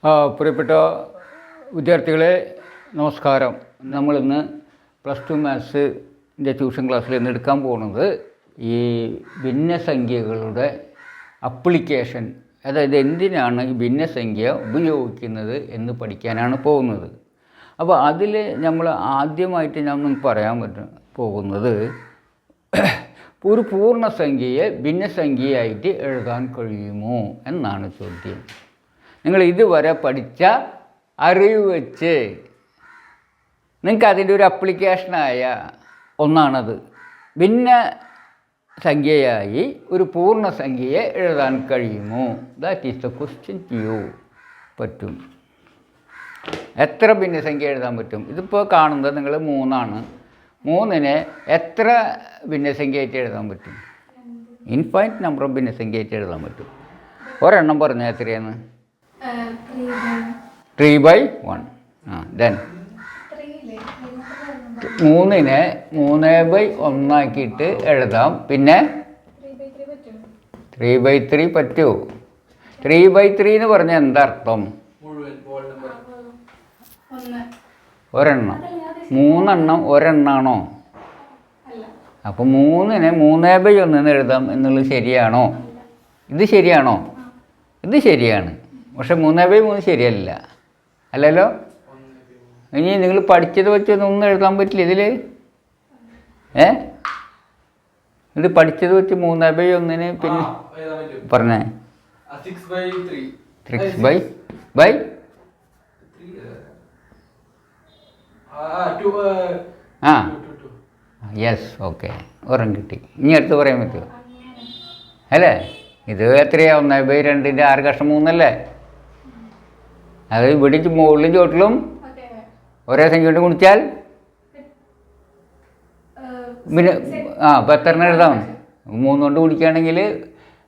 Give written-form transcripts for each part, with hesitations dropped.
പ്രിയപ്പെട്ട വിദ്യാർത്ഥികളെ നമസ്കാരം. നമ്മളിന്ന് +2 മാത്സിൻ്റെ ട്യൂഷൻ ക്ലാസ്സിൽ ഇന്ന് എടുക്കാൻ പോകുന്നത് ഈ ഭിന്നസംഖ്യകളുടെ അപ്ലിക്കേഷൻ, അതായത് എന്തിനാണ് ഈ ഭിന്നസംഖ്യ ഉപയോഗിക്കുന്നത് എന്ന് പഠിക്കാനാണ് പോകുന്നത്. അപ്പോൾ അതിൽ നമ്മൾ ആദ്യമായിട്ട് ഞാൻ പറയാൻ പോകുന്നത് ഒരു പൂർണ്ണസംഖ്യയെ ഭിന്നസംഖ്യയായിട്ട് എഴുതാൻ കഴിയുമോ എന്നാണ് ചോദ്യം. നിങ്ങൾ ഇതുവരെ പഠിച്ച അറിവ് വെച്ച് നിങ്ങൾക്ക് അതിൻ്റെ ഒരു അപ്ലിക്കേഷനായ ഒന്നാണത്. ഭിന്ന സംഖ്യയായി ഒരു പൂർണ്ണസംഖ്യയെ എഴുതാൻ കഴിയുമോ? That is the question to you. പറ്റും. എത്ര ഭിന്നസംഖ്യ എഴുതാൻ പറ്റും? ഇതിപ്പോൾ കാണുന്നത് നിങ്ങൾ 3 3നെ എത്ര ഭിന്നസംഖ്യയായിട്ട് എഴുതാൻ പറ്റും? ഇൻഫൈനൈറ്റ് നമ്പർ ഓഫ് ഭിന്നസംഖ്യയായിട്ട് എഴുതാൻ പറ്റും. ഒരെണ്ണം പറഞ്ഞാൽ എത്രയാണ്? 3/1. ദെൻ 3നെ 3/1 ആക്കിയിട്ട് എഴുതാം. പിന്നെ 3/3 പറ്റുമോ? 3/3 എന്ന് പറഞ്ഞാൽ എന്താ അർത്ഥം? ഒരെണ്ണം. 3 ഒരെണ്ണാണോ? അപ്പോൾ 3നെ 3/1 എഴുതാം എന്നുള്ളത് ശരിയാണോ? ഇത് ശരിയാണോ? ഇത് ശരിയാണ്. പക്ഷെ 3/3 ശരിയല്ല, അല്ലല്ലോ. ഇനി നിങ്ങൾ പഠിച്ചത് വെച്ചൊന്നും എഴുതാൻ പറ്റില്ല ഇതിൽ. ഇത് പഠിച്ചത് വെച്ച് 3/1 പിന്നെ പറഞ്ഞേ 6/3 യെസ്, ഓക്കെ, ഒരെണ്ണം കിട്ടി. ഇനി അടുത്ത് പറയാൻ പറ്റുമോ? അല്ലേ? ഇത് എത്രയാ? 1/2 6 കഷ്ണം 3 അല്ലേ? അത് ഇവിടെ മുകളിലും ചോട്ടിലും ഒരേ സംഖ്യ കൊണ്ട് ഗുണിച്ചാൽ പിന്നെ അപ്പോൾ എത്ര എണ്ണം എഴുതാം? 3 കൊണ്ട് ഗുണിക്കുകയാണെങ്കിൽ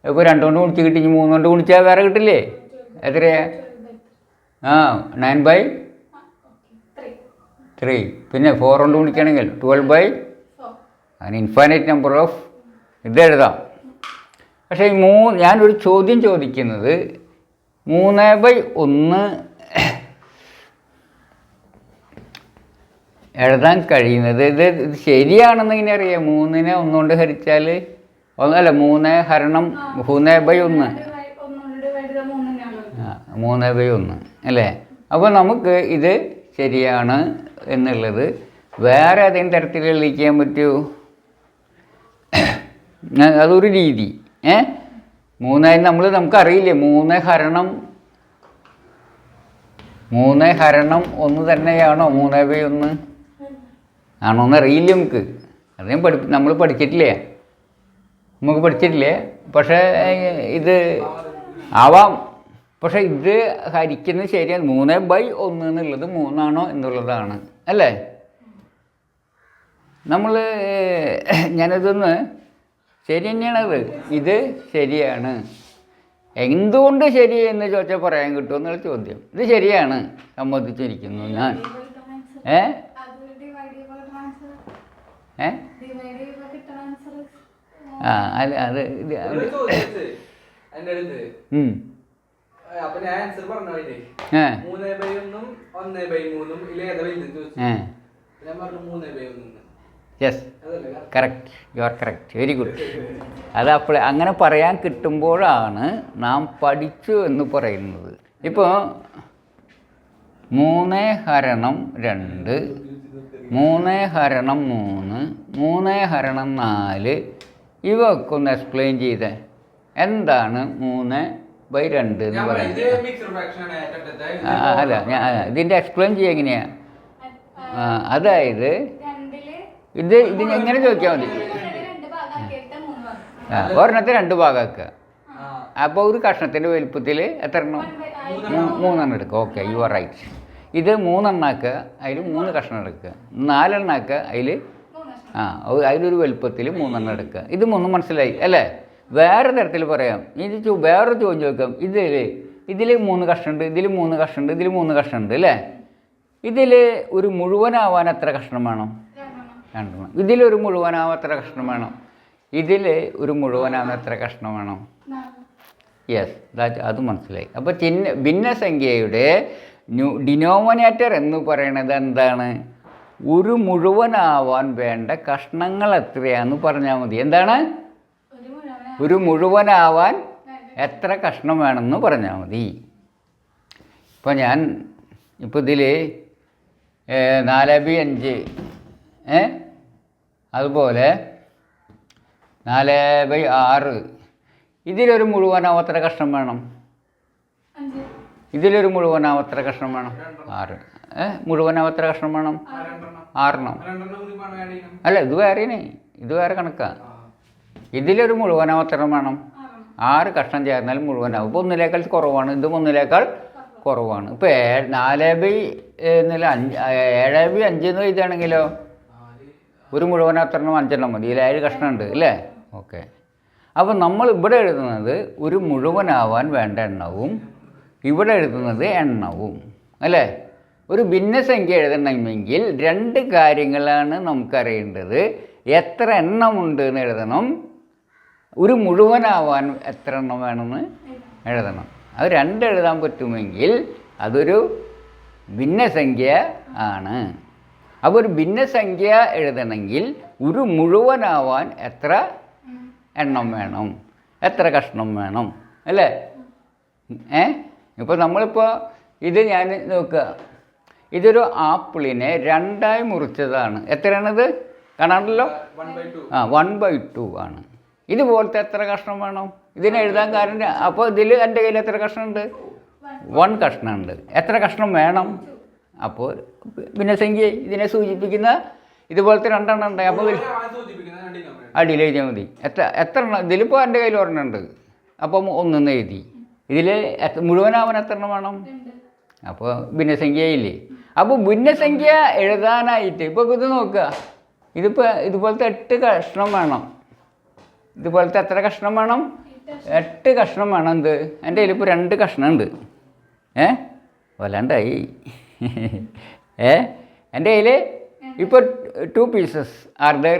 ഇപ്പോൾ 2 കൊണ്ട് ഗുണിച്ച് കിട്ടി. 3 കൊണ്ട് ഗുണിച്ചാൽ വേറെ കിട്ടില്ലേ? എത്രയാ? 9/3. പിന്നെ 4 കൊണ്ട് ഗുണിക്കുകയാണെങ്കിൽ 12/, അങ്ങനെ ഇൻഫൈനൈറ്റ് നമ്പർ ഓഫ് ഇത് എഴുതാം. പക്ഷേ ഞാനൊരു ചോദ്യം ചോദിക്കുന്നത് 3/1 എഴുതാൻ കഴിയുന്നത് ഇത് ശരിയാണെന്ന് ഇങ്ങനെ അറിയാം. 3നെ 1 കൊണ്ട് ഹരിച്ചാൽ 3/1 3/1 അല്ലേ? അപ്പോൾ നമുക്ക് ഇത് ശരിയാണ് എന്നുള്ളത് വേറെ ഏതെങ്കിലും തരത്തിൽ തെളിയിക്കാൻ പറ്റുമോ? അതൊരു രീതി. 3 നമുക്കറിയില്ലേ, 3/1 തന്നെയാണോ 3/1 ആണോന്ന് അറിയില്ല നമുക്ക്. അത് നമ്മൾ പഠിച്ചിട്ടില്ലേ? പക്ഷേ ഇത് ആവാം. പക്ഷേ ഇത് ഹരിക്കുന്നത് ശരിയാണ്. 3/1 എന്നുള്ളത് 3 ആണോ എന്നുള്ളതാണ്, അല്ലേ? ഞാനിതൊന്ന് ശരി തന്നെയാണത്. ഇത് ശരിയാണ്. എന്തുകൊണ്ട് ശരി എന്ന് ചോദിച്ചാൽ പറയാൻ കിട്ടുമോ എന്നുള്ള ചോദ്യം. ഇത് ശരിയാണ്, സമ്മതിച്ചിരിക്കുന്നു ഞാൻ. അല്ല അത് yes, correct, you are correct, very good. അത് അപ്പോൾ അങ്ങനെ പറയാൻ കിട്ടുമ്പോഴാണ് നാം പഠിച്ചു എന്ന് പറയുന്നത്. ഇപ്പോൾ 3/2, 3/3, 3/4 ഇവയൊക്കെ ഒന്ന് എക്സ്പ്ലെയിൻ ചെയ്തേ. എന്താണ് 3/2 എന്ന് പറയുന്നത്? അല്ല, ഇതിൻ്റെ എക്സ്പ്ലെയിൻ ചെയ്യുക എങ്ങനെയാണ്? അതായത് ഇത് എങ്ങനെ ചോദിച്ചാൽ മതി? ഒരെണ്ണത്തെ 2 ഭാഗമാക്കുക. അപ്പോൾ ഒരു കഷ്ണത്തിൻ്റെ വലുപ്പത്തിൽ എത്ര എണ്ണം? 3 എടുക്കുക. Okay, you are right. ഇത് 3 ആക്കുക, അതിൽ 3 കഷ്ണം എടുക്കുക. 4 ആക്കുക, അതിലൊരു വലുപ്പത്തിൽ 3 എടുക്കുക. ഇത് 3 മനസ്സിലായി അല്ലേ? വേറെ തരത്തിൽ പറയാം. ഇത് വേറൊരു ചോദ്യം ചോദിക്കാം. ഇതിൽ 3 കഷ്ണമുണ്ട്, ഇതിൽ 3 കഷ്ണമുണ്ട്, ഇതിൽ 3 കഷ്ണമുണ്ട് അല്ലേ? ഇതിൽ ഒരു മുഴുവനാവാൻ എത്ര കഷ്ണം വേണം? 2. ഇതിലൊരു മുഴുവനാവാൻ എത്ര കഷ്ണം വേണം? ഇതിൽ ഒരു മുഴുവനാവാൻ എത്ര കഷ്ണം വേണം? യെസ്, അത് മനസ്സിലായി. അപ്പോൾ ഭിന്നസംഖ്യയുടെ ഡിനോമിനേറ്റർ എന്ന് പറയുന്നത് എന്താണ്? ഒരു മുഴുവനാവാൻ വേണ്ട കഷ്ണങ്ങൾ എത്രയാണെന്ന് പറഞ്ഞാൽ മതി. എന്താണ്? ഒരു മുഴുവനാവാൻ എത്ര കഷ്ണം വേണമെന്ന് പറഞ്ഞാൽ മതി. ഇപ്പോൾ ഇതിൽ 4/5 അതുപോലെ 4/6 ഇതിലൊരു മുഴുവനാവത്ര കഷ്ണം വേണം. ഇതിലൊരു മുഴുവനാവത്ര കഷ്ണം വേണം 6. മുഴുവനാവത്ര കഷ്ണം വേണം 6. അല്ല, ഇത് വേറെ കണക്കാണ്. ഇതിലൊരു മുഴുവനാവത്തരം വേണം 6 കഷ്ണം ചേർന്നാൽ മുഴുവനാവും. ഇപ്പോൾ 1-ലേക്കാൾ കുറവാണ്, ഇത് 1-ലേക്കാൾ കുറവാണ്. ഇപ്പോൾ 7/5 എന്ന് എഴുതുകയാണെങ്കിലോ ഒരു മുഴുവനാവത്തരണം 5 മതി. ഇതിൽ 7 കഷ്ണം ഉണ്ട് അല്ലേ? ഓക്കെ. അപ്പോൾ നമ്മൾ ഇവിടെ എഴുതുന്നത് ഒരു മുഴുവനാവാൻ വേണ്ട എണ്ണവും ഇവിടെ എഴുതുന്നത് എണ്ണവും അല്ലേ? ഒരു ഭിന്നസംഖ്യ എഴുതണമെങ്കിൽ 2 കാര്യങ്ങളാണ് നമുക്കറിയേണ്ടത്. എത്ര എണ്ണമുണ്ട് എന്ന് എഴുതണം, ഒരു മുഴുവനാവാൻ എത്ര എണ്ണം വേണമെന്ന് എഴുതണം. അത് 2 എഴുതാൻ പറ്റുമെങ്കിൽ അതൊരു ഭിന്നസംഖ്യ ആണ്. അപ്പോൾ ഒരു ഭിന്നസംഖ്യ എഴുതണമെങ്കിൽ ഒരു മുഴുവനാവാൻ എത്ര എണ്ണം വേണം, എത്ര കഷ്ണം വേണം അല്ലേ? ഇപ്പോൾ നമ്മളിപ്പോൾ ഇത് ഞാൻ നോക്കുക, ഇതൊരു ആപ്പിളിനെ 2ആയി മുറിച്ചതാണ്. എത്രയാണിത് കാണാണ്ടല്ലോ? 1/2 ആണ്. ഇതുപോലത്തെ എത്ര കഷ്ണം വേണം ഇതിനെ എഴുതാൻ? കാരണം അപ്പോൾ ഇതിൽ എൻ്റെ കയ്യിൽ എത്ര കഷ്ണമുണ്ട്? 1 കഷ്ണമുണ്ട്. എത്ര കഷ്ണം വേണം? അപ്പോൾ ഭിന്നസംഖ്യ ഇതിനെ സൂചിപ്പിക്കുന്ന ഇതുപോലത്തെ 2 എണ്ണം ഉണ്ട്. അപ്പോൾ അടിയിൽ എഴുതിയാൽ മതി. എത്ര എണ്ണം? ഇതിലിപ്പോൾ എൻ്റെ കയ്യിൽ 1 ഉണ്ട്, അപ്പം 1 എഴുതി. ഇതിൽ മുഴുവനാവാൻ എത്ര എണ്ണം വേണം? അപ്പോൾ ഭിന്നസംഖ്യയില്ലേ? അപ്പോൾ ഭിന്നസംഖ്യ എഴുതാനായിട്ട് ഇപ്പോൾ ഇത് നോക്കുക, ഇതുപോലത്തെ 8 കഷ്ണം വേണം. ഇതുപോലത്തെ എത്ര കഷ്ണം വേണം? 8 കഷ്ണം വേണം. എന്ത്? എൻ്റെ കയ്യിൽ ഇപ്പോൾ 2 കഷ്ണം ഉണ്ട്. വല്ലാണ്ടായി. എൻ്റെ കയ്യിൽ ഇപ്പോൾ 2 pieces are there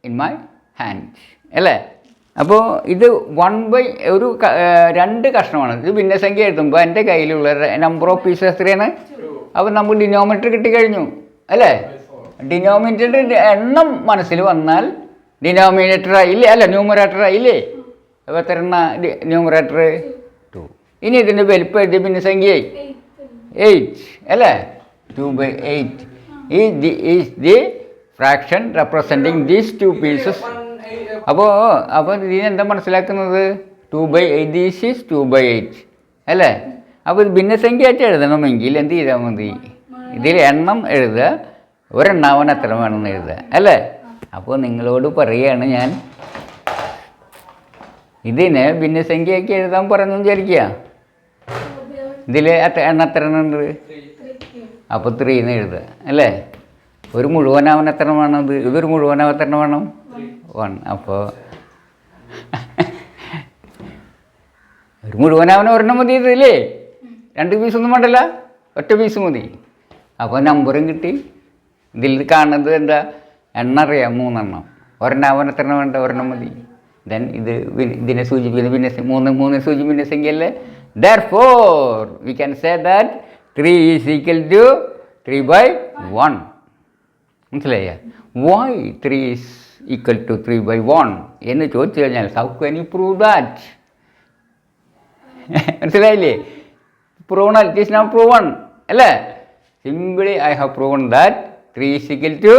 in my hand അല്ലേ? അപ്പോൾ ഇത് 2 കഷ്ണമാണ്. ഇത് ഭിന്നസംഖ്യ എഴുതുമ്പോൾ എൻ്റെ കയ്യിലുള്ള നമ്പർ ഓഫ് പീസസ് എത്രയാണ്? അപ്പോൾ നമുക്ക് ഡിനോമിനേറ്റർ കിട്ടിക്കഴിഞ്ഞു അല്ലേ? ഡിനോമിനേറ്ററിൻ്റെ എണ്ണം മനസ്സിൽ വന്നാൽ ഡിനോമിനേറ്റർ ആയില്ലേ? അല്ല, ന്യൂമറേറ്റർ ആയില്ലേ? അപ്പോൾ എത്ര എണ്ണ ന്യൂമറേറ്റർ? 2. ഇനി ഇതിൻ്റെ വലിപ്പം എഴുതിയ ഭിന്നസംഖ്യയായി 8 അല്ലേ? 2/8 is the fraction representing these 2 pieces. അപ്പോൾ ഇതിനെന്താ മനസ്സിലാക്കുന്നത്? 2/8 ദിസ് ഈസ് 2/8 അല്ലേ? അപ്പോൾ ഇത് ഭിന്നസംഖ്യയായിട്ട് എഴുതണമെങ്കിൽ എന്ത് ചെയ്താൽ മതി? ഇതിൽ എണ്ണം എഴുതുക, ഒരെണ്ണാവൻ എത്ര വേണമെന്ന് എഴുതുക അല്ലേ? അപ്പോൾ നിങ്ങളോട് പറയുകയാണ് ഞാൻ, ഇതിനെ ഭിന്നസംഖ്യയാക്കി എഴുതാൻ പറഞ്ഞു വിചാരിക്കുക. ഇതിൽ എണ്ണം എത്ര എണ്ണം ഉണ്ട്? അപ്പോൾ 3 എന്ന് എഴുതുക അല്ലേ? ഒരു മുഴുവനാവൻ എത്ര വേണം? ഇതൊരു മുഴുവനാവൻ എത്ര വേണം? 1. അപ്പോൾ ഒരു മുഴുവനാവൻ ഒരെണ്ണം മതി ഇതില്ലേ? 2 പീസൊന്നും വേണ്ടല്ല, ഒറ്റ പീസ് മതി. അപ്പോൾ നമ്പറും കിട്ടി. ഇതിൽ കാണുന്നത് എന്താ? എണ്ണ അറിയാം, 3 എണ്ണം. ഒരെണ്ണാവൻ എത്ര എണ്ണം വേണ്ട? ഒരെണ്ണം മതി. ദെൻ ഇതിനെ സൂചിപ്പിക്കുന്ന ഭിന്നസംഖ്യ 3 സൂചി ഭിന്നസംഖ്യയല്ലേ? Therefore we can say that 3 is equal to 3/1. മനസ്സിലായ? Why 3 is equal to 3/1 എന്ന് ചോദിച്ചു കഴിഞ്ഞാൽ how can you prove that? മനസ്സിലായില്ലേ? proven, it is not proven അല്ലേ? Simply I have proven that 3 is equal to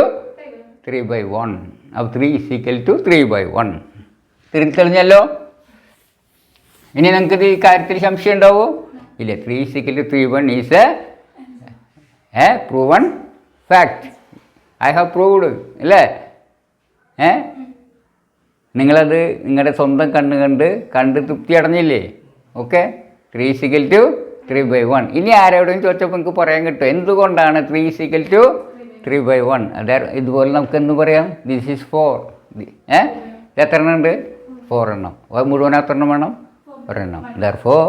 3/1. അപ്പോൾ 3 is equal to 3/1 തെളിഞ്ഞല്ലോ. ഇനി നിങ്ങൾക്ക് ഈ കാര്യത്തിൽ സംശയം ഉണ്ടാവോ? ഇല്ല. 3 is equal to 3/1 is a proven fact. I have proved അല്ലേ? നിങ്ങളത് നിങ്ങളുടെ സ്വന്തം കണ്ട് തൃപ്തി അടഞ്ഞില്ലേ? ഓക്കെ. 3 is equal to 3/1. ഇനി ആരോടും ചോദിച്ചപ്പോൾ നിങ്ങൾക്ക് പറയാൻ കിട്ടും എന്തുകൊണ്ടാണ് 3 is equal to 3/1. ഇതുപോലെ നമുക്ക് എന്ത് പറയാം? This is 4. എത്ര എണ്ണം ഉണ്ട്? 4 എണ്ണം. മുഴുവൻ എത്ര എണ്ണം വേണം? ഒരെണ്ണം. Therefore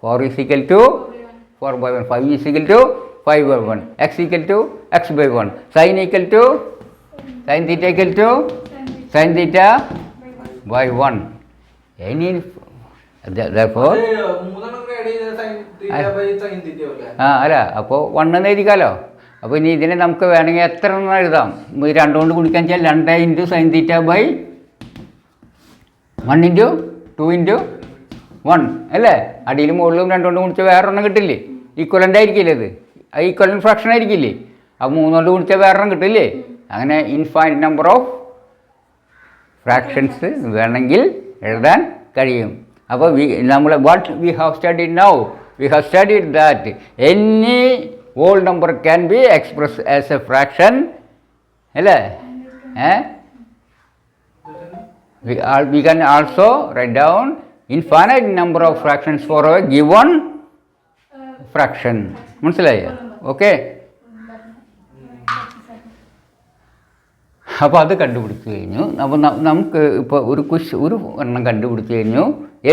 4 is equal to 4/1. 5 is equal to 5/1. X equal to x/1. Sin equal to sin theta equal to sin theta by 1. Any Therefore അല്ല അപ്പോൾ 1 എന്ന് എഴുതിക്കാലോ. അപ്പോൾ ഇനി ഇതിനെ നമുക്ക് വേണമെങ്കിൽ എത്ര എണ്ണം എഴുതാം? 2 കൊണ്ട് ഗുണിക്കാൻ വെച്ചാൽ 2 into sine theta by 1 into 2 into 1 അല്ലേ? അടിയിലും മുകളിലും 2 കൊണ്ട് ഗുണിച്ചാൽ വേറെ ഒരെണ്ണം കിട്ടില്ലേ? ഈക്വലൻ്റ് ആയിരിക്കില്ലേ അത്? ഈക്വലൻ്റ് ഫ്രാക്ഷൻ ആയിരിക്കില്ലേ? അപ്പോൾ 3 കൊണ്ട് ഗുണിച്ചാൽ വേറെ ഒരെണ്ണം കിട്ടില്ലേ? അങ്ങനെ ഇൻഫൈനൈറ്റ് നമ്പർ ഓഫ് ഫ്രാക്ഷൻസ് വേണമെങ്കിൽ എഴുതാൻ കഴിയും. അപ്പോൾ നമ്മൾ what we have studied now, we have studied that any whole number can be express as a fraction അല്ലേ? we can also write down infinite number of fractions for a given fraction. മനസ്സിലായോ? Okay. അപ്പോൾ അത് കണ്ടുപിടിച്ച് കഴിഞ്ഞു. അപ്പോൾ നമുക്ക് ഇപ്പോൾ ഒരു എണ്ണം കണ്ടുപിടിച്ച് കഴിഞ്ഞു.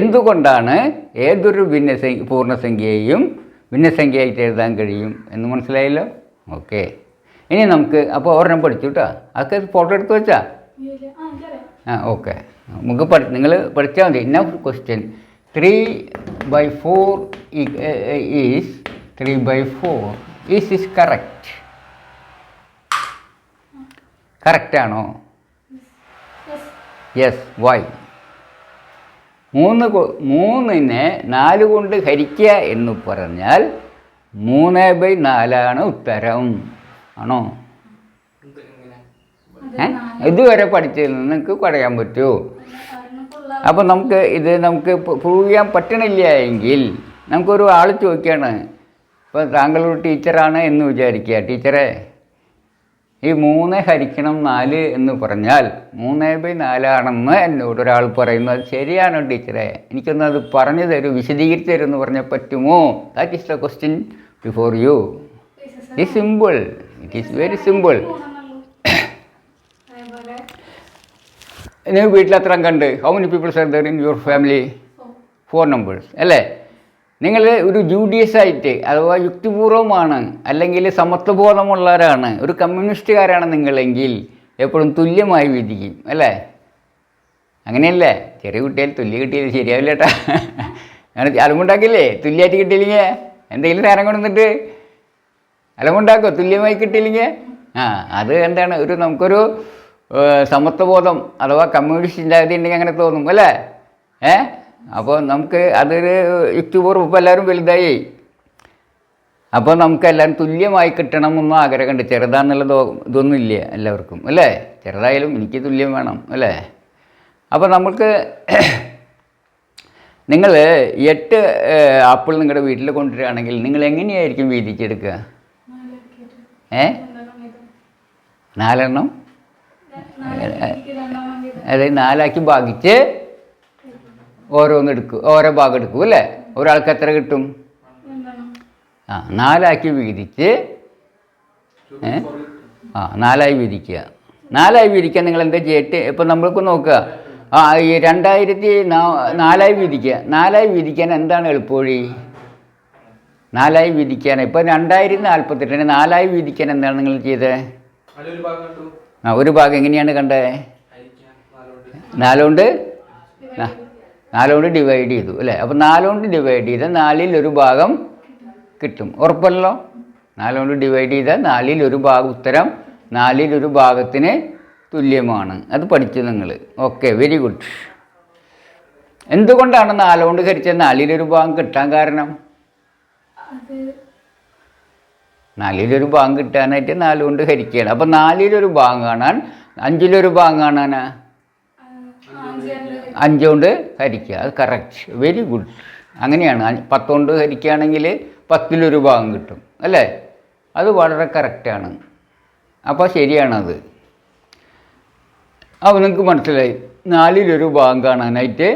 എന്തുകൊണ്ടാണ് ഏതൊരു പൂർണ്ണസംഖ്യയെയും ഭിന്നസംഖ്യയായിട്ട് എഴുതാൻ കഴിയും എന്ന് മനസ്സിലായല്ലോ. ഓക്കെ. ഇനി നമുക്ക് അപ്പോൾ ഒരെണ്ണം പഠിച്ചു കേട്ടോ. അതൊക്കെ ഫോട്ടോ എടുത്ത് വെച്ചാ ഓക്കെ. നമുക്ക് നിങ്ങൾ പഠിച്ചാൽ മതി. ഇന്ന ക്വസ്റ്റ്യൻ 3/4 ഈസ് 3/4 ഈസ് കറക്റ്റ്. കറക്റ്റാണോ? യെസ്. വൈ? 3നെ 4 കൊണ്ട് ഹരിക്കുക എന്ന് പറഞ്ഞാൽ 3/4 ഉത്തരം. ആണോ? ഇതുവരെ പഠിച്ചതിൽ നിന്ന് നിങ്ങൾക്ക് പറയാൻ പറ്റുമോ? അപ്പോൾ നമുക്ക് പ്രൂവ് ചെയ്യാൻ പറ്റണില്ല എങ്കിൽ നമുക്കൊരു ആൾ ചോദിക്കുകയാണ്. ഇപ്പോൾ താങ്കളൊരു ടീച്ചറാണ് എന്ന് വിചാരിക്കുക. ടീച്ചറെ, ഈ 3 ഹരിക്കണം 4 എന്ന് പറഞ്ഞാൽ 3/4 എന്നോട് ഒരാൾ പറയുന്നത് ശരിയാണോ ടീച്ചറെ? എനിക്കൊന്നത് പറഞ്ഞു തരൂ, വിശദീകരിച്ച് തരൂ എന്ന് പറഞ്ഞാൽ പറ്റുമോ? That is the question before you. It simple. It is very simple. നിങ്ങൾ വീട്ടിൽ എത്ര കണ്ട്? How many people's are there in your family? 4 numbers അല്ലേ? നിങ്ങൾ ഒരു ജൂഡിയസ് ആയിട്ട് അഥവാ യുക്തിപൂർവമാണ് അല്ലെങ്കിൽ സമത്വബോധമുള്ളവരാണ്, ഒരു കമ്മ്യൂണിസ്റ്റുകാരാണ് നിങ്ങളെങ്കിൽ എപ്പോഴും തുല്യമായി വിധിക്കും അല്ലേ? അങ്ങനെയല്ലേ? ചെറിയ കുട്ടികൾ തുല്യം കിട്ടിയാൽ ശരിയാവില്ല കേട്ടാ. അങ്ങനെ അലമുണ്ടാക്കില്ലേ? തുല്യമായിട്ട് കിട്ടിയില്ലെങ്കിൽ എന്തെങ്കിലും സാധനം കൊണ്ടുവന്നിട്ട് അലമുണ്ടാക്കോ? തുല്യമായി കിട്ടിയില്ലെങ്കിൽ അത് എന്താണ്? നമുക്കൊരു സമത്വബോധം അഥവാ കമ്മ്യൂണിസ്റ്റ് ചിന്താഗതി ഉണ്ടെങ്കിൽ അങ്ങനെ തോന്നും അല്ലേ? അപ്പോൾ നമുക്ക് അതൊരു യുക്തിപൂർവ്വം ഇപ്പോൾ എല്ലാവരും വലുതായി. അപ്പോൾ നമുക്ക് എല്ലാവരും തുല്യമായി കിട്ടണമെന്നൊന്നും ആഗ്രഹമുണ്ട്. ചെറുതാന്നുള്ള ഇതൊന്നും ഇല്ല എല്ലാവർക്കും അല്ലേ? ചെറുതായാലും എനിക്ക് തുല്യം വേണം അല്ലേ? അപ്പോൾ നമുക്ക് നിങ്ങൾ 8 ആപ്പിൾ നിങ്ങളുടെ വീട്ടിൽ കൊണ്ടുവരികയാണെങ്കിൽ നിങ്ങൾ എങ്ങനെയായിരിക്കും വീതിച്ചെടുക്കുക? 4 അതായത് 4 ഭാഗിച്ച് ഓരോ ഭാഗം എടുക്കും അല്ലേ? ഒരാൾക്ക് എത്ര കിട്ടും? 4 വീതിച്ച് 4 വീതിക്കുക. 4 വീതിക്കാൻ നിങ്ങൾ എന്താ ചെയ്തിട്ട് ഇപ്പം നമ്മൾക്ക് നോക്കുക. ഈ 2004 വീതിക്കുക. 4 വീതിക്കാൻ എന്താണ് എളുപ്പവഴി? 4 വീതിക്കാൻ ഇപ്പം 2048 4 വീതിക്കാൻ എന്താണ് നിങ്ങൾ ചെയ്തത്? ഒരു ഭാഗം എങ്ങനെയാണ് കണ്ടത്? 4 കൊണ്ട് ഡിവൈഡ് ചെയ്തു അല്ലേ? അപ്പോൾ 4 കൊണ്ട് ഡിവൈഡ് ചെയ്താൽ 4ൽ ഒരു ഭാഗം കിട്ടും. ഉറപ്പല്ലോ? 4 കൊണ്ട് ഡിവൈഡ് ചെയ്താൽ 4ൽ ഒരു ഭാഗം ഉത്തരം 4ൽ ഒരു ഭാഗത്തിന് തുല്യമാണ്. അത് പഠിച്ചു നിങ്ങൾ. Okay, very good. എന്തുകൊണ്ടാണ് 4 കൊണ്ട് ഹരിച്ചാൽ 4ൽ ഒരു ഭാഗം കിട്ടാൻ കാരണം? 4ൽ ഒരു ഭാഗം കിട്ടാനായിട്ട് 4 കൊണ്ട് ഹരിക്കുകയാണ്. അപ്പം 4ൽ ഒരു ഭാഗം കാണാൻ 5ലൊരു ഭാഗം കാണാനാ 5 കൊണ്ട് ഹരിക്കുക. അത് കറക്റ്റ്, വെരി ഗുഡ്. അങ്ങനെയാണ്. 10 കൊണ്ട് ഹരിക്കുകയാണെങ്കിൽ 10ലൊരു ഭാഗം കിട്ടും അല്ലേ? അത് വളരെ കറക്റ്റാണ്. അപ്പോൾ ശരിയാണത്. അപ്പോൾ നിങ്ങൾക്ക് മനസ്സിലായി. 4ലൊരു ഭാഗം കാണാനായിട്ട്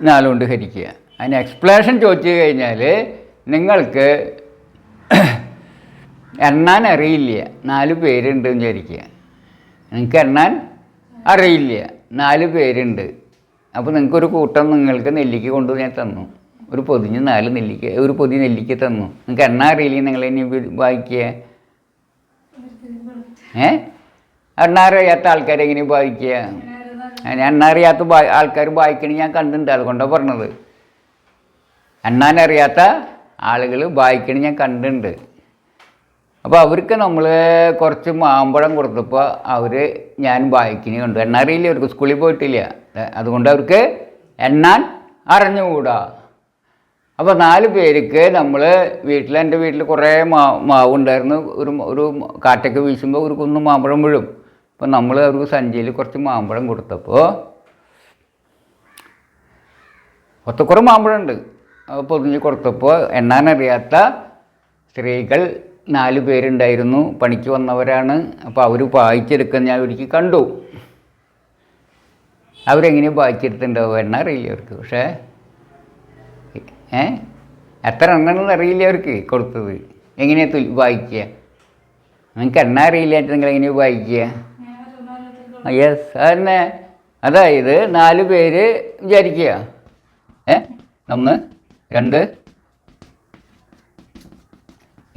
4 കൊണ്ട് ഹരിക്കുക. അതിന് എക്സ്പ്ലേഷൻ ചോദിച്ചു കഴിഞ്ഞാൽ നിങ്ങൾക്ക് എണ്ണാൻ അറിയില്ല. 4 പേരുണ്ടെന്ന് വിചാരിക്കുക. നിങ്ങൾക്ക് എണ്ണാൻ അറിയില്ല, 4 പേരുണ്ട്. അപ്പോൾ നിങ്ങൾക്കൊരു കൂട്ടം നിങ്ങൾക്ക് നെല്ലിക്ക കൊണ്ടുപോയി ഞാൻ തന്നു. ഒരു പൊതിഞ്ഞ് 4 നെല്ലിക്ക, ഒരു പൊതി നെല്ലിക്ക തന്നു. നിങ്ങൾക്ക് എണ്ണാൻ അറിയില്ലെങ്കിൽ നിങ്ങൾ ഇനി വായിക്കുക. എണ്ണാൻ അറിയാത്ത ആൾക്കാരെ എങ്ങനെ വായിക്കുക? എണ്ണ അറിയാത്ത ആൾക്കാർ വായിക്കണ ഞാൻ കണ്ടിട്ടുണ്ട്, അതുകൊണ്ടാണ് പറഞ്ഞത്. എണ്ണാനറിയാത്ത ആളുകൾ വായിക്കണ ഞാൻ കണ്ടിട്ടുണ്ട്. അപ്പോൾ അവർക്ക് നമ്മൾ കുറച്ച് മാമ്പഴം കൊടുത്തപ്പോൾ അവർ ഞാൻ വായിക്കണ കണ്ടു. എണ്ണ അറിയില്ല, അവർക്ക് സ്കൂളിൽ പോയിട്ടില്ല, അതുകൊണ്ട് അവർക്ക് എണ്ണാൻ അറിഞ്ഞുകൂടാ. അപ്പോൾ 4 പേർക്ക് നമ്മൾ എൻ്റെ വീട്ടിൽ കുറേ മാവുണ്ടായിരുന്നു. ഒരു കാറ്റൊക്കെ വീശുമ്പോൾ ഒരു കുന്ന് മാമ്പഴം വീഴും. അപ്പോൾ നമ്മൾ അവർക്ക് സഞ്ചിയിൽ കുറച്ച് മാമ്പഴം കൊടുത്തപ്പോൾ കുറേ മാമ്പഴം ഉണ്ട്. പൊതിഞ്ഞ് കൊടുത്തപ്പോൾ എണ്ണാനറിയാത്ത സ്ത്രീകൾ 4 പേരുണ്ടായിരുന്നു, പണിക്ക് വന്നവരാണ്. അപ്പോൾ അവർ വായിച്ചെടുക്കാൻ ഞാൻ ഒരിക്കൽ കണ്ടു. അവരെങ്ങനെ വായിച്ചെടുത്തിട്ടുണ്ടാവും എണ്ണ അറിയില്ല അവർക്ക്. പക്ഷേ എത്ര എണ്ണമെന്ന് അറിയില്ല അവർക്ക് കൊടുത്തത്. എങ്ങനെയാണ് വായിക്കുക? നിങ്ങൾക്ക് എണ്ണ അറിയില്ലായിട്ട് നിങ്ങൾ എങ്ങനെയാണ് വായിക്കുക? യെസ്, അതന്നെ. അതായത് 4 പേര് വിചാരിക്കുക, 1 2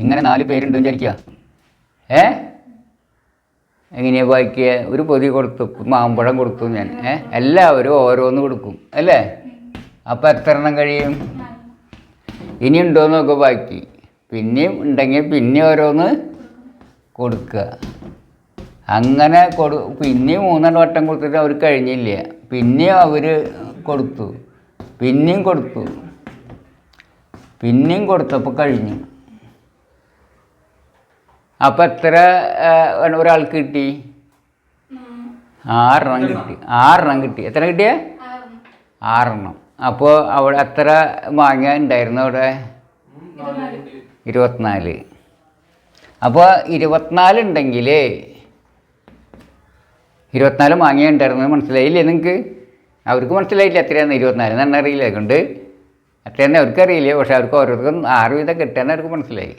ഇങ്ങനെ 4 പേരുണ്ട് വിചാരിക്കുക. എങ്ങനെയാണ് വായിക്കുക? ഒരു പൊതി കൊടുത്തു, മാമ്പഴം കൊടുത്തു ഞാൻ. എല്ലാവരും ഓരോന്ന് കൊടുക്കും അല്ലേ? അപ്പോൾ എത്ര എണ്ണം കഴിയും? ഇനി ഉണ്ടോയെന്നൊക്കെ ബാക്കി. പിന്നെയും ഉണ്ടെങ്കിൽ പിന്നെ ഓരോന്ന് കൊടുക്കുക. അങ്ങനെ പിന്നെയും 3 വട്ടം കൊടുത്തിട്ട് അവർ കഴിഞ്ഞില്ല. പിന്നെയും അവർ കൊടുത്തു, പിന്നെയും കൊടുത്തു, പിന്നെയും കൊടുത്തപ്പോൾ കഴിഞ്ഞു. അപ്പം എത്ര ഒരാൾക്ക് കിട്ടി? 6 എണ്ണം കിട്ടി. 6 എണ്ണം കിട്ടി. എത്ര കിട്ടിയേ? 6 എണ്ണം. അപ്പോൾ അവിടെ എത്ര മാങ്ങ ഉണ്ടായിരുന്നു? അവിടെ 24. അപ്പോൾ 24 ഉണ്ടെങ്കിൽ 24 മാങ്ങ ഉണ്ടായിരുന്നത് മനസ്സിലായില്ലേ നിങ്ങൾക്ക്? അവർക്ക് മനസ്സിലായില്ല എത്രയാണെന്ന്. 24 എന്ന് അറിയില്ല, അതുകൊണ്ട് എത്രയാണെന്ന് അവർക്കറിയില്ല. പക്ഷെ അവർക്ക് ഓരോരുത്തർക്കും 6 വീതം കിട്ടുകയെന്ന് അവർക്ക് മനസ്സിലായി.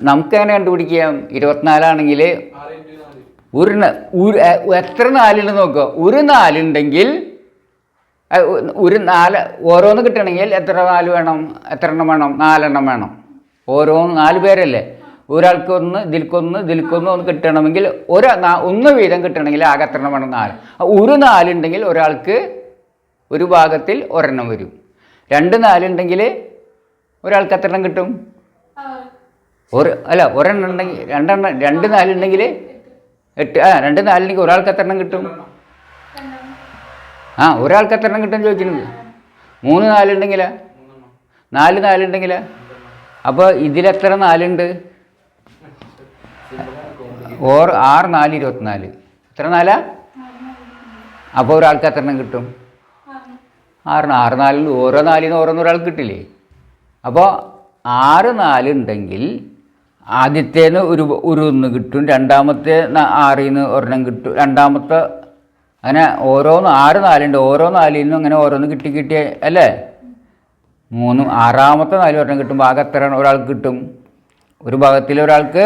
നമുക്ക് എങ്ങനെ കണ്ടുപിടിക്കാം? 24 ആണെങ്കിൽ എത്ര 4 ഉണ്ടെന്ന് നോക്കുക. ഒരു 4 ഉണ്ടെങ്കിൽ ഒരു 4 ഓരോന്ന് കിട്ടണമെങ്കിൽ എത്ര 4 വേണം? എത്ര എണ്ണം വേണം? 4 എണ്ണം വേണം. ഓരോന്ന് 4 പേരല്ലേ, ഒരാൾക്കൊന്ന് ഇതിൽക്കൊന്ന് ഒന്ന് കിട്ടണമെങ്കിൽ ഒന്ന് വീതം കിട്ടണമെങ്കിൽ ആകെ എത്ര എണ്ണം വേണം? 4. ഒരു 4 ഉണ്ടെങ്കിൽ ഒരാൾക്ക് ഒരു ഭാഗത്തിൽ ഒരെണ്ണം വരും. 2 4 ഉണ്ടെങ്കിൽ ഒരാൾക്ക് എത്ര എണ്ണം കിട്ടും? ഒരെണ്ണം ഉണ്ടെങ്കിൽ 2 4 ഉണ്ടെങ്കിൽ 8. 2 4 ഉണ്ടെങ്കിൽ ഒരാൾക്ക് എത്ര എണ്ണം കിട്ടും? ഒരാൾക്ക് എത്ര എണ്ണം കിട്ടും ചോദിക്കുന്നത്. 3 4 ഉണ്ടെങ്കിലാ? 4 4 ഉണ്ടെങ്കിലാ? അപ്പോൾ ഇതിലെത്ര 4 ഉണ്ട്? 6 4 24. എത്ര 4? അപ്പോൾ ഒരാൾക്ക് എത്ര എണ്ണം കിട്ടും? 6 4 ഓരോ 4 ഓരോന്ന് ഒരാൾക്ക് കിട്ടില്ലേ? അപ്പോൾ 6 4 ഉണ്ടെങ്കിൽ ആദ്യത്തേന്ന് ഒരു 1 കിട്ടും, രണ്ടാമത്തെ 6 ഒരെണ്ണം കിട്ടും, രണ്ടാമത്തെ അങ്ങനെ ഓരോന്ന് 6 4 ഉണ്ട്. ഓരോ 4 അങ്ങനെ ഓരോന്ന് കിട്ടി അല്ലേ? 3 6ാമത്തെ 4 ഒരെണ്ണം കിട്ടും. ഭാഗം എത്ര ഒരാൾക്ക് കിട്ടും? ഒരു ഭാഗത്തിൽ ഒരാൾക്ക്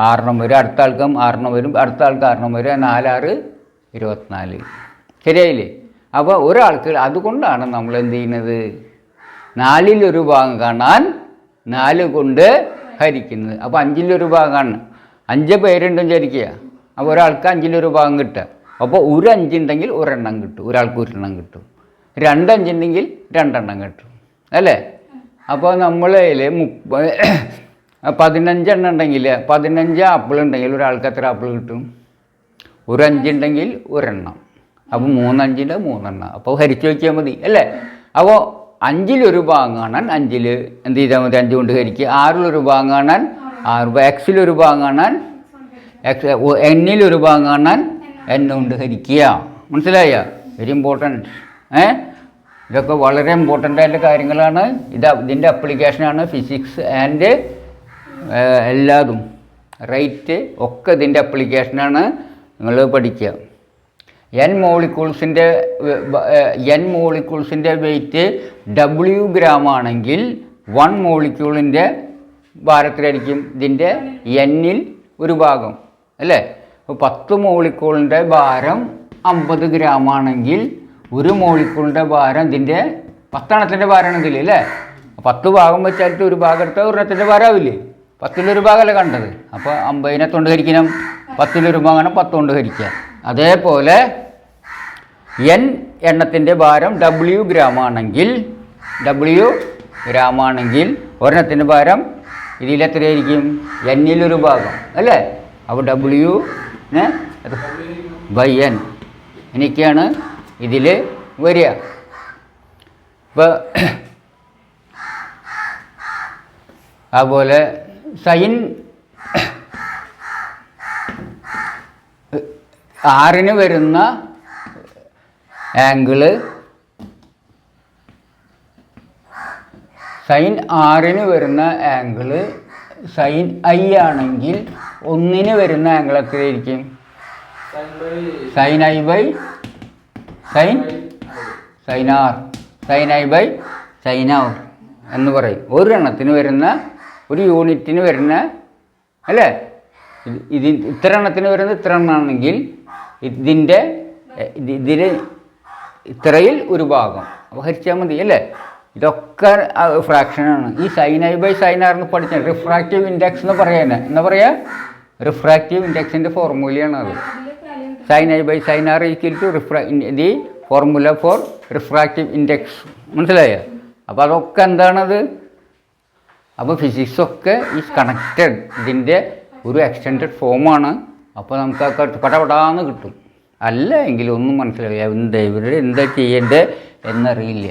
6 എണ്ണം വരും, അടുത്ത ആൾക്കും 6 എണ്ണം വരും, അടുത്ത ആൾക്ക് 6 എണ്ണം വരും. 4 6 24. ശരിയായില്ലേ? അപ്പോൾ ഒരാൾക്ക്, അതുകൊണ്ടാണ് നമ്മൾ എന്ത് ചെയ്യുന്നത്? 4ൽ1 ഭാഗം കാണാൻ 4 കൊണ്ട് ഹരിക്കുന്നത്. അപ്പോൾ 5ൽ1 ഭാഗം കാണണം. 5 പേരുണ്ടെന്ന് വിചാരിക്കുക. അപ്പോൾ ഒരാൾക്ക് 5ൽ1 ഭാഗം കിട്ടുക. അപ്പോൾ ഒരു 5 ഉണ്ടെങ്കിൽ ഒരെണ്ണം കിട്ടും, ഒരാൾക്ക് 1 എണ്ണം കിട്ടും. 2 5 ഉണ്ടെങ്കിൽ 2 എണ്ണം കിട്ടും അല്ലേ? അപ്പോൾ നമ്മളതിൽ 15 എണ്ണം ഉണ്ടെങ്കിൽ 15 ആപ്പിൾ ഉണ്ടെങ്കിൽ ഒരാൾക്ക് എത്ര ആപ്പിൾ കിട്ടും? ഒരു 5 ഉണ്ടെങ്കിൽ ഒരെണ്ണം. അപ്പോൾ 3 5 3 എണ്ണം. അപ്പോൾ ഹരിച്ചു വയ്ക്കിയാൽ മതി അല്ലേ? അപ്പോൾ 5ൽ1 ഭാഗം കാണാൻ 5ൽ എന്ത് ചെയ്താൽ മതി? 5 കൊണ്ട് ഹരിക്കുക. 6ൽ1 ഭാഗം കാണാൻ 6, എക്സിൽ1 ഭാഗം കാണാൻ n-ൽ1 ഭാഗം കാണാൻ n കൊണ്ട് ഹരിക്കുക. മനസ്സിലായ? Very important. ഇതൊക്കെ വളരെ ഇമ്പോർട്ടൻ്റ് ആയിട്ടുള്ള കാര്യങ്ങളാണ്. ഇതിൻ്റെ അപ്ലിക്കേഷനാണ് ഫിസിക്സ് ആൻഡ് എല്ലാതും. റൈറ്റ് ഒക്കെ ഇതിൻ്റെ അപ്ലിക്കേഷനാണ്. നിങ്ങൾ പഠിക്കുക. n മോളിക്യൂൾസിൻ്റെ വെയിറ്റ് W ഗ്രാം ആണെങ്കിൽ 1 മോളിക്യൂളിൻ്റെ ഭാരത്തിലായിരിക്കും ഇതിൻ്റെ n-ൽ 1 ഭാഗം അല്ലേ? അപ്പോൾ 10 മോളിക്യൂളിൻ്റെ ഭാരം 50 ഗ്രാം ആണെങ്കിൽ 1 മോളിക്യൂളിൻ്റെ ഭാരം ഇതിൻ്റെ 10 എണ്ണത്തിൻ്റെ ഭാരമാണ് ഇതിൽ അല്ലേ? 10 ഭാഗം വെച്ചായിട്ട് ഒരു ഭാഗം എടുത്താൽ ഒരെണ്ണത്തിൻ്റെ ഭാരമാവില്ലേ? 10ൽ1 ഭാഗമല്ലേ കണ്ടത്. അപ്പോൾ 50നെ കൊണ്ട് ഹരിക്കണം. 10ൽ1 ഭാഗമാണ് 10 കൊണ്ട് ഹരിക്കുക. അതേപോലെ എൻ എണ്ണത്തിൻ്റെ ഭാരം W ഗ്രാമാണെങ്കിൽ ഒരെണ്ണത്തിൻ്റെ ഭാരം ഇതിലെത്രയായിരിക്കും? എന്നിലൊരു ഭാഗം അല്ലേ? അപ്പോൾ W ബൈ N എനിക്കാണ് ഇതിൽ വരിക. ഇപ്പോൾ അതുപോലെ സൈൻ ആറിന് വരുന്ന ആംഗിള് സൈൻ I ആണെങ്കിൽ 1 വരുന്ന ആംഗിൾ എത്രയായിരിക്കും? Sine I by sine R എന്ന് പറയും. ഒരു എണ്ണത്തിന് വരുന്ന ഒരു യൂണിറ്റിന് വരുന്ന അല്ലേ? ഇത്ര എണ്ണത്തിന് വരുന്ന ഇത്ര എണ്ണമാണെങ്കിൽ ഇതിൽ ഇത്രയിൽ ഒരു ഭാഗം അപ്പോൾ ഹരിച്ചാൽ മതി അല്ലേ? ഇതൊക്കെ ഫ്രാക്ഷനാണ്. ഈ sine I by sine R എന്ന് പഠിച്ചാൽ റിഫ്രാക്റ്റീവ് ഇൻഡെക്സ് എന്ന് പറയാൻ എന്താ പറയുക? റിഫ്രാക്റ്റീവ് ഇൻഡെക്സിൻ്റെ ഫോർമുലയാണ് അത്. Sine I by sine R equal to the formula for refractive index. മനസ്സിലായോ? അപ്പോൾ അതൊക്കെ എന്താണത്? അപ്പോൾ ഫിസിക്സൊക്കെ ഈസ് കണക്റ്റഡ്. ഇതിൻ്റെ ഒരു എക്സ്റ്റെൻഡഡ് ഫോമാണ്. അപ്പോൾ നമുക്ക് ഒക്കെ പടപടാന്ന് കിട്ടും. അല്ല എങ്കിൽ ഒന്നും മനസ്സിലാവില്ല. ഇവരുടെ എന്താ ചെയ്യേണ്ടത് എന്നറിയില്ല.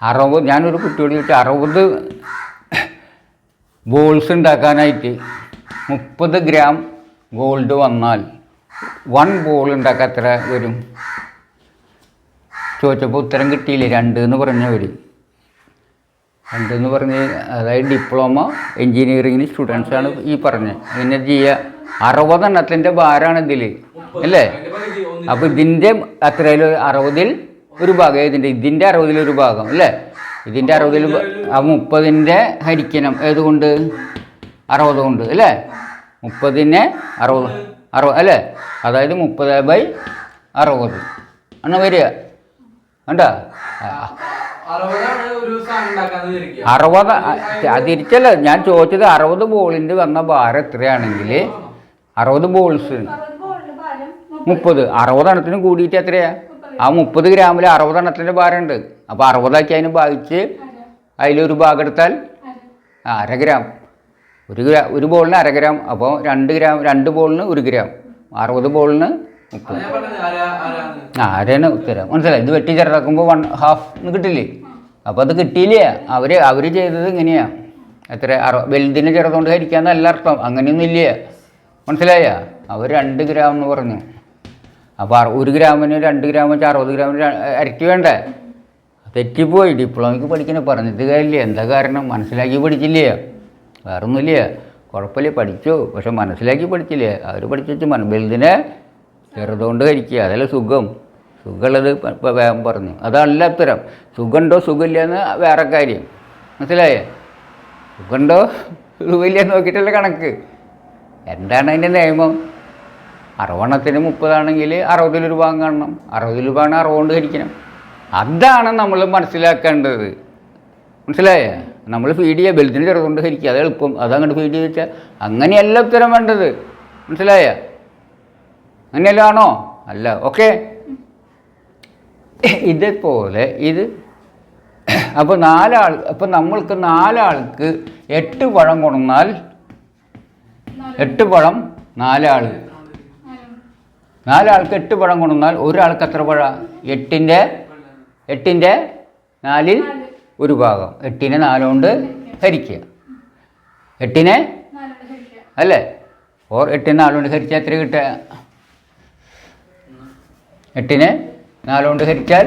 60 ഞാനൊരു കുട്ടിയോട് ചോദിച്ചു 60 ബോൾസ് ഉണ്ടാക്കാനായിട്ട് 30 ഗ്രാം ഗോൾഡ് വന്നാൽ 1 ബോൾ ഉണ്ടാക്കാൻ എത്ര വരും ചോദിച്ചപ്പോൾ ഉത്തരം കിട്ടിയില്ലേ? 2 എന്ന് പറഞ്ഞവർ. 2 എന്ന് പറഞ്ഞ് അതായത് ഡിപ്ലോമ എൻജിനീയറിങ്ങിന് സ്റ്റുഡൻസാണ് ഈ പറഞ്ഞത്. പിന്നെ ചെയ്യുക 60 എണ്ണത്തിൻ്റെ ഭാരമാണ് ഇതിൽ അല്ലേ? അപ്പോൾ ഇതിൻ്റെ അത്രയിൽ 60-ൽ ഒരു ഭാഗം ഇതിൻ്റെ 60-ൽ ഒരു ഭാഗം അല്ലേ? ഇതിൻ്റെ 60-ൽ 30ൻ്റെ ഹരിക്കണം ഏതുകൊണ്ട്? 60 കൊണ്ട് അല്ലേ? 30നെ 60 അല്ലേ? അതായത് 30/60 ആണ് വരിക. കണ്ടോ? 60 തിരിച്ചല്ല ഞാൻ ചോദിച്ചത്. 60 ബോളിൻ്റെ വന്ന ഭാരം എത്രയാണെങ്കിൽ 60 ബോൾസ് 30 60 എണ്ണത്തിന് കൂടിയിട്ട് എത്രയാ? ആ 30 ഗ്രാമിൽ 60 എണ്ണത്തിൻ്റെ ഭാരമുണ്ട്. അപ്പോൾ 60 അതിന് ഭാഗിച്ച് അതിലൊരു ഭാഗം എടുത്താൽ 1/2 ഗ്രാം. ഒരു ബോളിന് 1/2 ഗ്രാം. അപ്പോൾ 2 ഗ്രാം 2 ബോളിന് 1 ഗ്രാം. 60 ബോളിന് 30. ആരാണ് ഉത്തരം? മനസ്സിലായി? ഇത് വെട്ടി ചെറുതാക്കുമ്പോൾ 1/2 എന്ന് കിട്ടില്ലേ? അപ്പോൾ അത് കിട്ടിയില്ല. അവർ ചെയ്തത് ഇങ്ങനെയാണ്. എത്ര വലുതിനെ ചെറുതുകൊണ്ട് ഹരിക്കാന്നല്ല അർത്ഥം. അങ്ങനെയൊന്നും ഇല്ല. മനസ്സിലായ? അവർ 2 ഗ്രാം എന്ന് പറഞ്ഞു. അപ്പോൾ 1 ഗ്രാമിന് 2 ഗ്രാം വെച്ചാൽ 60 ഗ്രാമിന് ഇരട്ടി വേണ്ടേ? തെറ്റിപ്പോയി. ഡിപ്ലോമയ്ക്ക് പഠിക്കണേ പറഞ്ഞിട്ട് കാര്യമില്ല. എന്താ കാരണം? മനസ്സിലാക്കി പഠിച്ചില്ലേ? വേറൊന്നുമില്ല. കുഴപ്പമില്ല, പഠിച്ചു. പക്ഷെ മനസ്സിലാക്കി പഠിച്ചില്ലേ? അവർ പഠിച്ചു വെച്ച് വലുതിനെ ചെറുതുകൊണ്ട് ഹരിക്കുക. അതല്ല സുഖമുള്ളത് വേഗം പറഞ്ഞു. അതല്ല ഉത്തരം. സുഖമുണ്ടോ സുഖമില്ല എന്ന് വേറെ കാര്യം. മനസ്സിലായേ? സുഖമുണ്ടോ സുഖമില്ല നോക്കിയിട്ടല്ല കണക്ക്. എന്താണ് അതിൻ്റെ നിയമം? 60 എണ്ണത്തിന് 30 ആണെങ്കിൽ 60-ൽ ഒരു ഭാഗം കാണണം. 60 രൂപയാണ് 60 കൊണ്ട് ഹരിക്കണം. അതാണ് നമ്മൾ മനസ്സിലാക്കേണ്ടത്. മനസ്സിലായേ? നമ്മൾ ഫീഡ് ചെയ്യുക വലുതിന് ചെറുതുകൊണ്ട് ഹരിക്കുക. അത് എളുപ്പം. അതങ്ങോട്ട് ഫീഡ് ചെയ്ത് വെച്ചാൽ അങ്ങനെയല്ല ഉത്തരം വേണ്ടത്. മനസ്സിലായ? അങ്ങനെയല്ല ആണോ? അല്ല. ഓക്കെ. ഇതേപോലെ ഇത് അപ്പോൾ അപ്പോൾ നമ്മൾക്ക് 4 ആൾക്ക് 8 പഴം കൊണ്ടുവന്നാൽ 8 പഴം 4 ആൾ 4 ആൾക്ക് 8 പഴം കൊണ്ടുവന്നാൽ ഒരാൾക്ക് എത്ര പഴ? 8ൻ്റെ 4-ൽ ഒരു ഭാഗം. 8നെ 4 കൊണ്ട് ഹരിക്കുക. 8നെ അല്ലേ? 8നെ 4 കൊണ്ട് ഹരിച്ചാൽ എത്ര കിട്ടുക? 8നെ 4 കൊണ്ട് ഹരിച്ചാൽ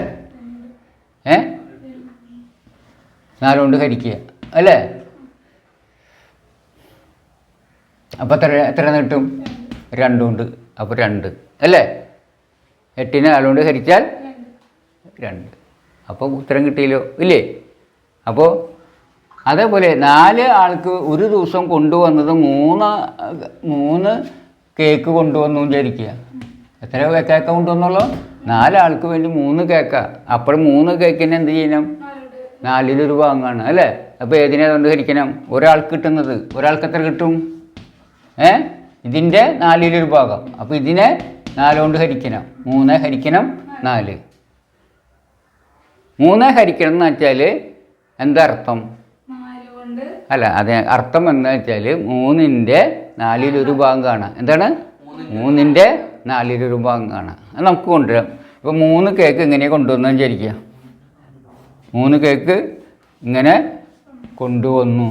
4 കൊണ്ട് ഹരിക്കുക അല്ലേ? അപ്പോൾ എത്ര കിട്ടും? 2 കൊണ്ട്. അപ്പോൾ 2 അല്ലേ? 8നെ 4 കൊണ്ട് ഹരിച്ചാൽ 2. അപ്പോൾ ഉത്തരം കിട്ടിയല്ലോ ഇല്ലേ? അപ്പോൾ അതേപോലെ 4 ആൾക്ക് ഒരു ദിവസം കൊണ്ടുവന്നത് 3 കേക്ക് കൊണ്ടുവന്നു വിചാരിക്കുക. എത്ര കേക്ക കൊണ്ടുവന്നുള്ളൂ? 4 ആൾക്ക് വേണ്ടി 3 കേക്ക. അപ്പോൾ 3 കേക്കിന് എന്ത് ചെയ്യണം? 4-ൽ ഒരു ഭാഗമാണ് അല്ലേ? അപ്പോൾ ഏതിനെ കൊണ്ട് ഹരിക്കണം? ഒരാൾക്ക് കിട്ടുന്നത് ഒരാൾക്ക് എത്ര കിട്ടും? ഇതിൻ്റെ 4 ഭാഗം. അപ്പോൾ ഇതിനെ 4 കൊണ്ട് ഹരിക്കണം. 3 ഹരിക്കണം 4. 3 ഹരിക്കണം എന്ന് വെച്ചാൽ എന്താ അർത്ഥം? അല്ല, അത് അർത്ഥം എന്ന് വെച്ചാൽ 3ൻ്റെ 4 ഭാഗം കാണാം. എന്താണ്? 3ൻ്റെ 4 ഭാഗം കാണാം. അത് നമുക്ക് കൊണ്ടുവരാം. ഇപ്പോൾ 3 കേക്ക് ഇങ്ങനെ കൊണ്ടുവന്നു വിചാരിക്കുക. 3 കേക്ക് ഇങ്ങനെ കൊണ്ടുവന്നു.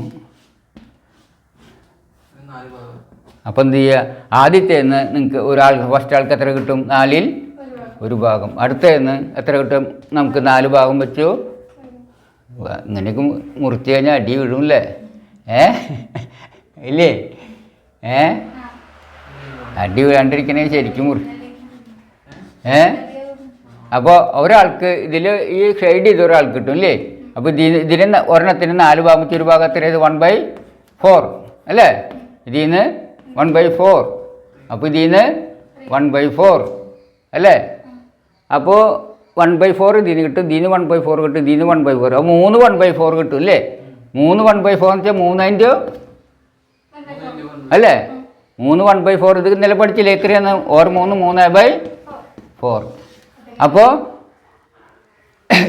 അപ്പം എന്ത് ചെയ്യുക? ആദ്യത്തേന്ന് നിങ്ങൾക്ക് ഫസ്റ്റ് ആൾക്ക് എത്ര കിട്ടും? 4ൽ 1 ഭാഗം. അടുത്തേന്ന് എത്ര കിട്ടും? നമുക്ക് 4 ഭാഗം വെച്ചു. ഇങ്ങനെയൊക്കെ മുറിച്ച് കഴിഞ്ഞാൽ അടി വീഴും അല്ലേ? ഇല്ലേ? അടി വീഴാണ്ടിരിക്കണേ ശരിക്കും അപ്പോൾ ഒരാൾക്ക് ഇതിൽ ഈ ഷെയ്ഡ് ചെയ്ത് ഒരാൾക്ക് കിട്ടും അല്ലേ? അപ്പോൾ ഇതിന് ഒരെണ്ണത്തിന് 4 ഭാഗം വെച്ച് 1 ഭാഗം എത്ര? 1/4 അല്ലേ? ഇതിൽ നിന്ന് 1/4. അപ്പോൾ ഇതിൽ നിന്ന് 1/4 അല്ലേ? അപ്പോൾ 1/4 ഇതിന് കിട്ടും, ഇതിന് 1/4 കിട്ടും, ഇതിന് 1/4. അപ്പോൾ 3 1/4 കിട്ടും അല്ലേ? 3 1/4 എന്ന് വെച്ചാൽ 3 അല്ലേ? 3 1/4. ഇത് ഇന്നലെ പഠിച്ചില്ലേ? എത്രയാണ്? 3 3/4. അപ്പോൾ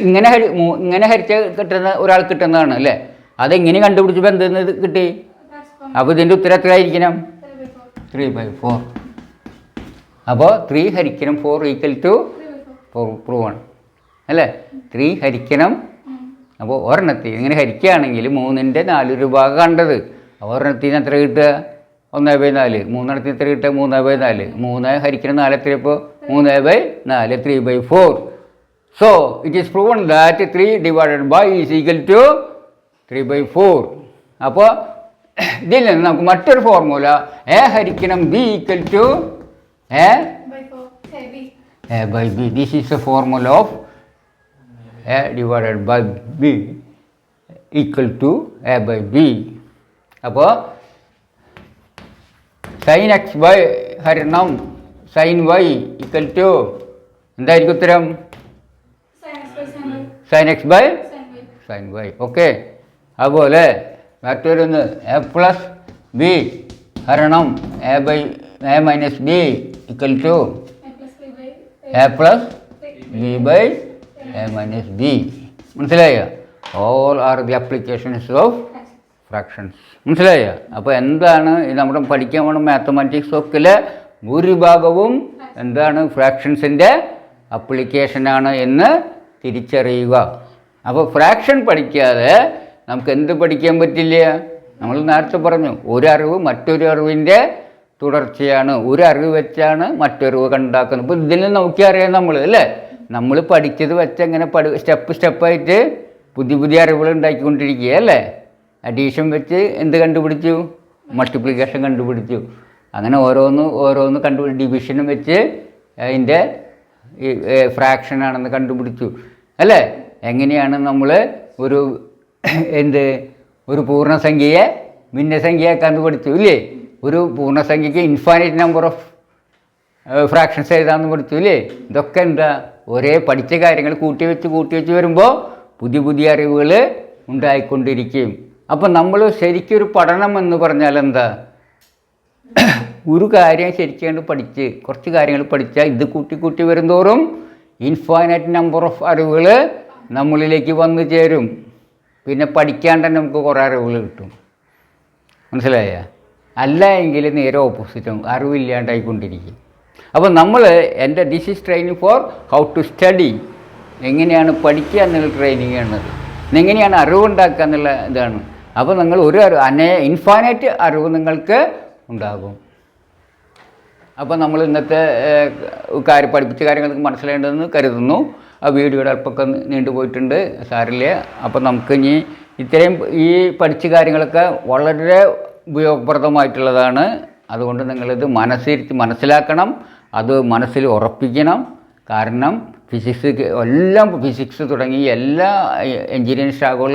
ഇങ്ങനെ ഹരിച്ച് കിട്ടുന്ന ഒരാൾ കിട്ടുന്നതാണ് അല്ലേ? അതെങ്ങനെ കണ്ടുപിടിച്ചപ്പോൾ എന്തെന്ന് കിട്ടി? അപ്പോൾ ഇതിൻ്റെ ഉത്തരം എത്ര ആയിരിക്കണം? 3/4. അപ്പോൾ 3 ഹരിക്കണം 4 ഈക്വൽ ടു 4 പ്രൂവാണ് അല്ലേ? 3 ഹരിക്കണം. അപ്പോൾ ഒരെണ്ണത്തിൽ ഇങ്ങനെ ഹരിക്കുകയാണെങ്കിൽ 3ൻ്റെ 4 ഭാഗം കണ്ടത്. അപ്പോൾ ഒരെണ്ണത്തിന് എത്ര കിട്ടുക? 1/4. 3 എത്ര കിട്ടുക? 3/4. 3 ഹരിക്കണം 4 എത്ര? ഇപ്പോൾ 3/4, 3/4. So it is proven that 3 divided by is equal to 3/4. അപ്പോൾ ഇതിൽ നിന്ന് നമുക്ക് മറ്റൊരു ഫോർമുല എ ഹരിക്കണം B equal to A by B. This is a formula of A divided by B equal to A by B. അപ്പോൾ sine X by ഹരണം sine Y equal to എന്തായിരിക്കും ഉത്തരം? Sine X by sine Y. Okay. അതുപോലെ മറ്റൊരുന്ന് A plus B ഹരണം A minus B equal to A plus B by A minus B. മനസ്സിലായോ? All are the applications of fractions. മനസ്സിലായോ? അപ്പോൾ എന്താണ് നമ്മുടെ പഠിക്കാൻ വേണം മാത്തമാറ്റിക്സ് ഒക്കിലെ ഭൂരിഭാഗവും എന്താണ്? ഫ്രാക്ഷൻസിൻ്റെ അപ്ലിക്കേഷനാണ് എന്ന് തിരിച്ചറിയുക. അപ്പോൾ ഫ്രാക്ഷൻ പഠിക്കാതെ നമുക്ക് എന്ത് പഠിക്കാൻ പറ്റില്ല? നമ്മൾ നേരത്തെ പറഞ്ഞു, ഒരു അറിവ് മറ്റൊരു അറിവിൻ്റെ തുടർച്ചയാണ്. ഒരു അറിവ് വെച്ചാണ് മറ്റൊരറിവ് കണ്ടാക്കുന്നത്. ഇപ്പോൾ ഇതിൽ നോക്കിയറിയാം നമ്മൾ അല്ലേ? നമ്മൾ പഠിച്ചത് വെച്ച് എങ്ങനെ സ്റ്റെപ്പായിട്ട് പുതിയ പുതിയ അറിവുകൾ ഉണ്ടാക്കിക്കൊണ്ടിരിക്കുക അല്ലേ? അഡീഷൻ വെച്ച് എന്ത് കണ്ടുപിടിച്ചു? മൾട്ടിപ്ലിക്കേഷൻ കണ്ടുപിടിച്ചു. അങ്ങനെ ഓരോന്ന് ഡിവിഷനും വെച്ച് അതിൻ്റെ ഫ്രാക്ഷനാണെന്ന് കണ്ടുപിടിച്ചു അല്ലേ? എങ്ങനെയാണ് നമ്മൾ ഒരു പൂർണ്ണസംഖ്യയെ ഭിന്നസംഖ്യയാക്കാന്ന് പഠിച്ചു ഇല്ലേ? ഒരു പൂർണ്ണസംഖ്യയ്ക്ക് ഇൻഫൈനൈറ്റ് നമ്പർ ഓഫ് ഫ്രാക്ഷൻസ് എഴുതാമെന്ന് പഠിച്ചു ഇല്ലേ? ഇതൊക്കെ എന്താ? ഒരേ പഠിച്ച കാര്യങ്ങൾ കൂട്ടി വെച്ച് വരുമ്പോൾ പുതിയ പുതിയ അറിവുകൾ ഉണ്ടായിക്കൊണ്ടിരിക്കും. അപ്പം നമ്മൾ ശരിക്കൊരു പഠനം എന്ന് പറഞ്ഞാൽ എന്താ? ഒരു കാര്യം ശരിക്കും പഠിച്ച് കുറച്ച് കാര്യങ്ങൾ പഠിച്ചാൽ ഇത് കൂട്ടി വരുന്തോറും ഇൻഫൈനൈറ്റ് നമ്പർ ഓഫ് അറിവുകൾ നമ്മളിലേക്ക് വന്നു ചേരും. പിന്നെ പഠിക്കാണ്ട് തന്നെ നമുക്ക് കുറേ അറിവുകൾ കിട്ടും. മനസ്സിലായ? അല്ല എങ്കിൽ നേരെ ഓപ്പോസിറ്റും അറിവില്ലാണ്ടായിക്കൊണ്ടിരിക്കും. അപ്പോൾ this is training for how to study. എങ്ങനെയാണ് പഠിക്കുക എന്നുള്ള ട്രെയിനിങ് ആണത്. എങ്ങനെയാണ് അറിവുണ്ടാക്കുക എന്നുള്ള ഇതാണ്. അപ്പോൾ നിങ്ങൾ ഇൻഫൈനൈറ്റ് അറിവ് നിങ്ങൾക്ക് ഉണ്ടാകും. അപ്പോൾ നമ്മൾ ഇന്നത്തെ പഠിപ്പിച്ച കാര്യങ്ങൾക്ക് മനസ്സിലാക്കേണ്ടതെന്ന് കരുതുന്നു. ആ വീഡിയോയുടെ അല്പമൊക്കെ നീണ്ടുപോയിട്ടുണ്ട്, സാരില്ല. അപ്പോൾ നമുക്ക് ഇനി ഇത്രയും ഈ പഠിച്ച കാര്യങ്ങളൊക്കെ വളരെ ഉപയോഗപ്രദമായിട്ടുള്ളതാണ്. അതുകൊണ്ട് നിങ്ങളിത് മനസ്സിലാക്കണം, അത് മനസ്സിൽ ഉറപ്പിക്കണം. കാരണം ഫിസിക്സ് തുടങ്ങി എല്ലാ എൻജിനീയറിംഗ് ശാഖകൾ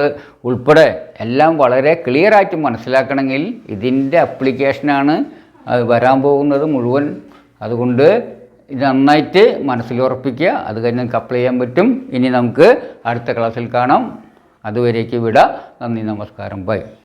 ഉൾപ്പെടെ എല്ലാം വളരെ ക്ലിയറായിട്ട് മനസ്സിലാക്കണമെങ്കിൽ ഇതിൻ്റെ അപ്ലിക്കേഷനാണ് അത് വരാൻ പോകുന്നത് മുഴുവൻ. അതുകൊണ്ട് ഇത് നന്നായിട്ട് മനസ്സിലുറപ്പിക്കുക. അത് കഴിഞ്ഞ് നമുക്ക് അപ്ലൈ ചെയ്യാൻ പറ്റും. ഇനി നമുക്ക് അടുത്ത ക്ലാസ്സിൽ കാണാം. അതുവരേക്ക് വിടാം. നന്ദി, നമസ്കാരം, ബൈ.